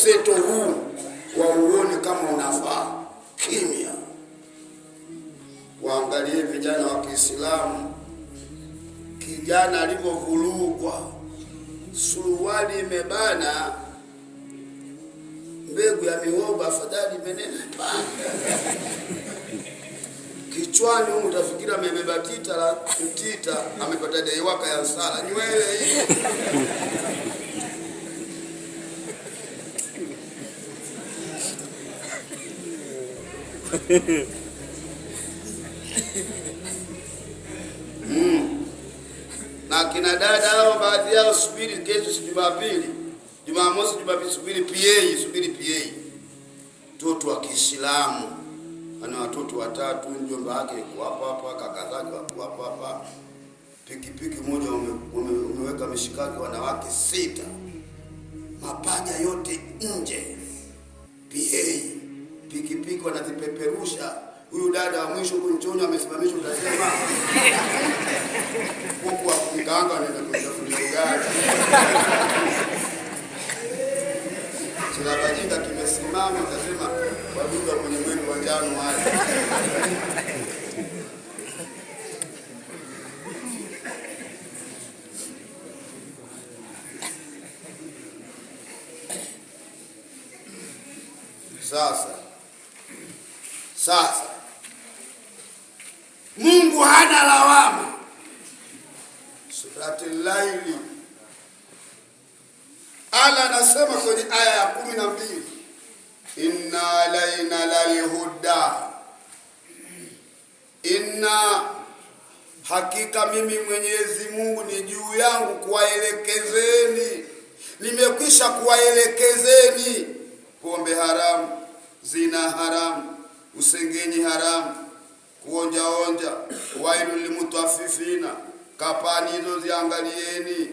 mseto huu wauone kama unafaa. Kimya. Waangalie vijana wa Kiislamu, kijana alivyovurugwa, suruali imebana, mbegu ya mihogo afadhali imenena kichwani huko, utafikira amebeba tita amepata daiwaka ya sala nywele hiyo. Na kina dada hao baadhi yao subiri kesho, si Jumapili, Jumamosi, Jumapili, subiri PA. Mtoto wa Kiislamu ana watoto watatu, mjomba wake yuko hapa, kaka zake wako hapa, pikipiki moja umeweka mishikaki, wanawake 6, mapaja yote nje, PA pikipiki wanazipeperusha. Huyu dada wa mwisho kunchoni amesimamishwa, utasema huku wa kumkaanga anaenda kutafuta ugali. Sila bajinga kimesimama, utasema waduga kwenye mwendo wa njano wale. Sasa Mungu hana lawama. Suratul Laili, Allah anasema kwenye aya ya 12, inna alaina lalhuda, inna, hakika mimi Mwenyezi Mungu ni juu yangu kuwaelekezeni, nimekwisha kuwaelekezeni pombe haramu, zina haramu, usengenyi haramu, kuonja, wailul limutaffifina, kapani hizo ziangalieni,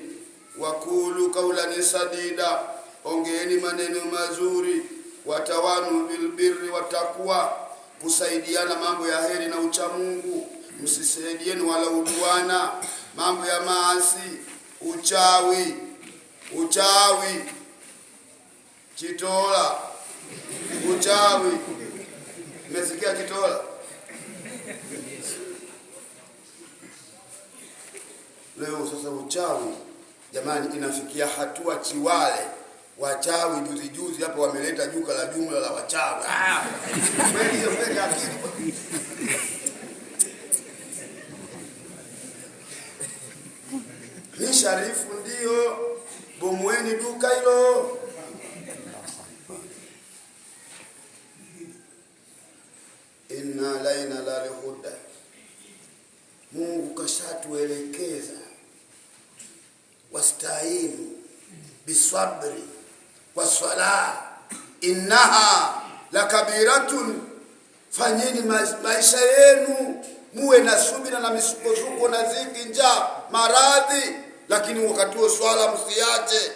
wakulu kaulani sadida, ongeeni maneno mazuri, watawanu bilbirri watakwa, kusaidiana mambo ya heri na uchamungu, msisaidieni wala udwana, mambo ya maasi, uchawi, kitola, uchawi. Umesikia kitola? Leo sasa uchawi jamani inafikia hatua Chiwale wachawi juzi hapa wameleta juka la jumla la wachawi. Kweli akili. Ni Sharifu ndio, bomueni duka hilo. Inna laina lalhuda, Mungu kashatuelekeza, wastainu bisabri wasala innaha lakabiratun, fanyeni maisha yenu muwe na subira na misukosuko na ziki, njaa, maradhi, lakini wakati wa swala msiache.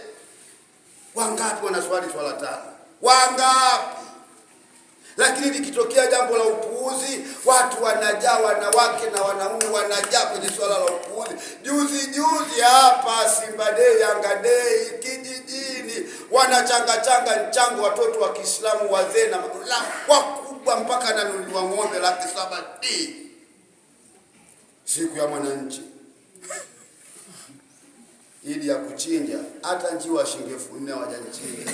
Wangapi wanaswali swala 5? Wangapi? Lakini likitokea jambo la upuuzi, watu wanajaa, wanawake na wanaume wanajaa kwenye swala la upuuzi. Juzi hapa Simba Day, Yanga Day kijijini, wanachanga mchango watoto wa Kiislamu, wazee na wakubwa, mpaka nanunuliwa ng'ombe 700,000 siku ya mwananchi, ili ya kuchinja. Hata njiwa shilingi 4,000 hawajanichinja.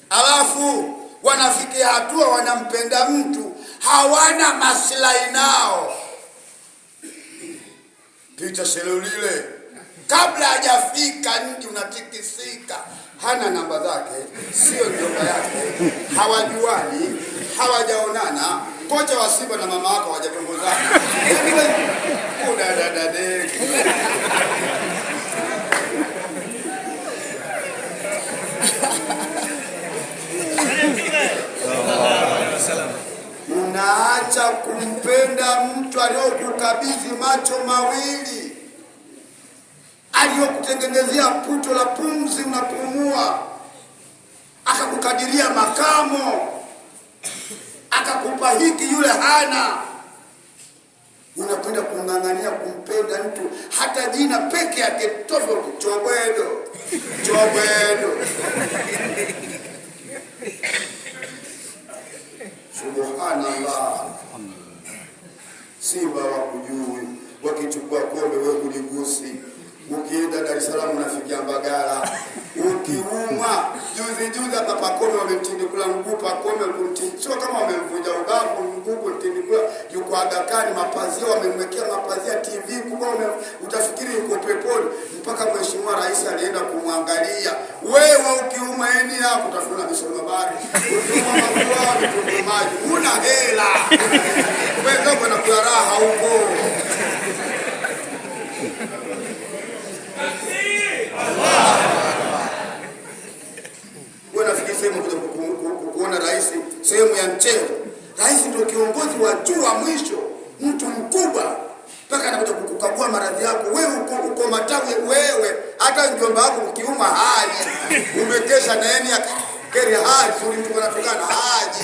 Alafu wanafikia hatua wanampenda mtu, hawana maslahi nao. Picha selulile kabla hajafika nje unatikisika, hana namba zake, sio ndoka yake, hawajuani, hawajaonana, kocha wa Simba na mama wako hawajatongozana. Udadadade unaacha kumpenda mtu aliyokukabidhi macho mawili, aliyokutengenezea puto la pumzi unapumua, akakukadiria makamo, akakupa hiki yule hana. Unakwenda kung'ang'ania kumpenda mtu hata jina peke yake tofauti, Chobwedo. Subhanallah. Simba wakujui, wakichukua kombe wewe kuligusi. Ukienda Dar es Salaam unafikia Mbagala. Ukiuma juzi hapa Pakome wamemtindikula mguu, Pakome kumtindikula kama wamemvunja ubavu mguu, kumtindikula yuko Aga Khan, mapazia wamemwekea mapazia, TV kubwa, utafikiri yuko peponi, mpaka Mheshimiwa Rais alienda kumwangalia. Wewe ukiuma eni hapo utafuna misoma bari, ukiuma mafua vitungu maji, una hela wewe kwa nakula raha huko. Kuona rais sehemu ya mchezo. Rais ndio kiongozi wa juu wa mwisho, mtu mkubwa, mpaka anakuja kukagua maradhi yako. Wewe uko matawi, wewe hata mjomba wako ukiuma haji, umekesha na yeye akeri haji, ulimtuko natokana haji.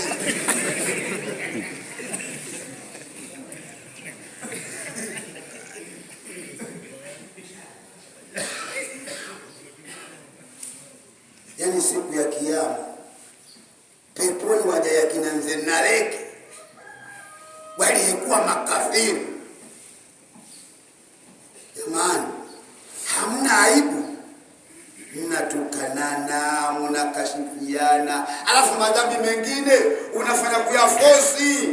Yani siku ya kiyama peponi waja ya kina Mzee Naleke walikuwa makafiri. Jamani, hamna aibu, mnatukanana, mnakashifiana, alafu madhambi mengine unafanya kuyafosi.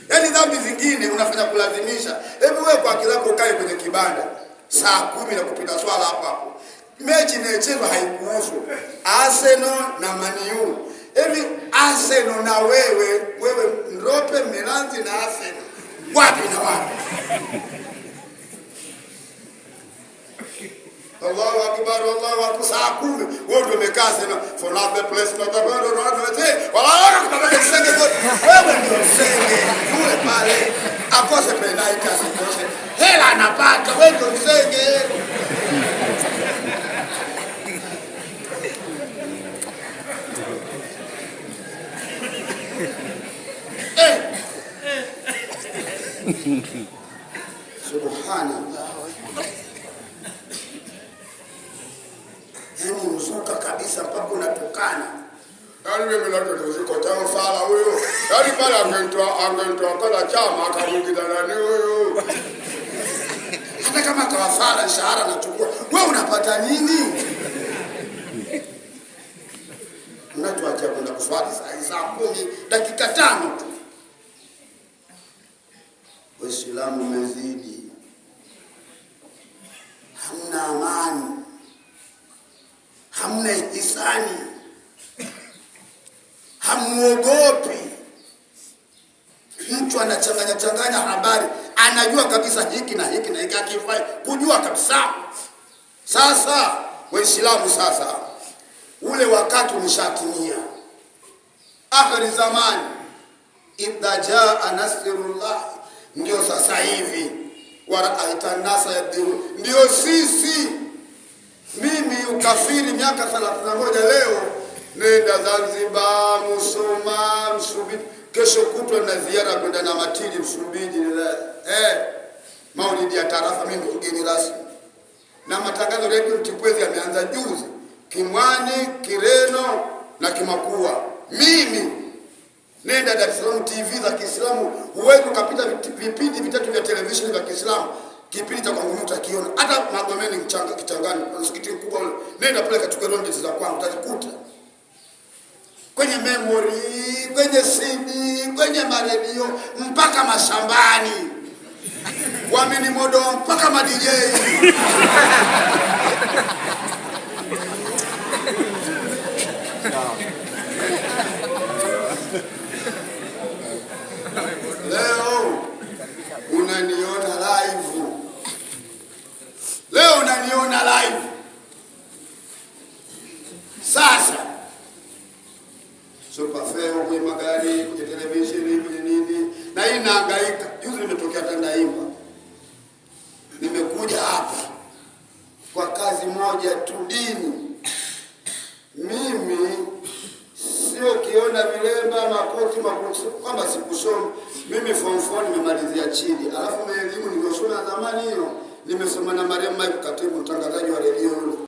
Yani dhambi zingine unafanya kulazimisha. Hebu wewe kwa akili yako ukae kwenye kibanda saa 10 na kupita swala hapo. Mechi inachezwa haikuhusu. Arsenal na Man U. Hivi Arsenal na wewe Mrope, Milanzi na Arsenal, wapi na wapi? Allahu Akbar, Allahu Akbar. Saa 10 wewe ndio umekaa sana for another place not the world not the wala kuna kisenge wewe ndio msenge yule pale akose penalty asikose hela anapata, wewe ndio msenge. Subhanallah. Yani mzuka kabisa mpaka unatukana. Yani mimi ndio mzuka tao fala huyo. Yani pale angenitoa kwa chama akamuingiza nani huyo. Hata kama kawafala shahara anachukua, wewe unapata nini? Unatuacha kwenda kuswali saa 10 dakika 5 tu. Waislamu umezidi. Hamna amani, hamna ihsani, hamuogopi. Mtu anachanganya habari, anajua kabisa hiki na hiki na hiki, akifai kujua kabisa. Sasa Waislamu, sasa ule wakati umeshatimia, akhir zamani, idha jaa nasrullah, ndio sasa hivi. Waraaita nasa yadhiru, ndio sisi. Mimi ukafiri miaka 31 leo, nenda Zanzibar, Musoma, Msumbiji, kesho kutwa na ziara kwenda na Matili Msumbiji. Maulidi ya tarafa, mimi mgeni rasmi. Na matangazo Radio Mtipwezi yameanza juzi, Kimwani, Kireno na Kimakua. Mimi nenda Dar es Salaam, TV za Kiislamu, huwezi ukapita vipindi vitatu vya televisheni vya Kiislamu, kipindi cha kwangu utakiona. Hata Magomeni Kitangani, msikiti mkubwa ule, nenda pale katika ronde za kwangu utajikuta. Kwenye memory, kwenye CD, kwenye maredio, mpaka mashambani. Wamenimodo mpaka ma DJ. Leo unaniona live. Leo unaniona live. Sasa super fair kwenye magari, kwenye televisheni, kwenye nini, na hii naangaika. Juzi nimetokea Tandaimba, nimekuja hapa kwa kazi moja tu, dini. Mimi sio kioni mwe na vilemba makoti kwamba sikusoma. Mimi form 4 nimemalizia chini. Alafu elimu niliosoma zamani hiyo nimesoma na marehemu Mike Katibu, mtangazaji wa redio.